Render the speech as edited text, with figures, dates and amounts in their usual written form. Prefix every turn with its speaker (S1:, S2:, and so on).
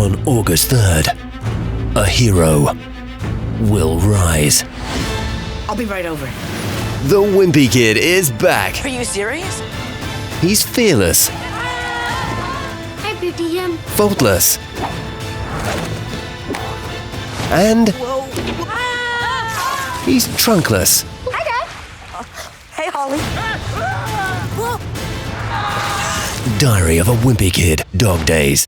S1: On August 3rd, a hero will rise.
S2: I'll be right over.
S1: The Wimpy Kid is back.
S2: Are you serious?
S1: He's fearless,
S3: Hi, BTM.
S1: faultless, and he's trunkless.
S3: Hi, Dad.
S2: Hey, Holly.
S1: Diary of a Wimpy Kid, Dog Days.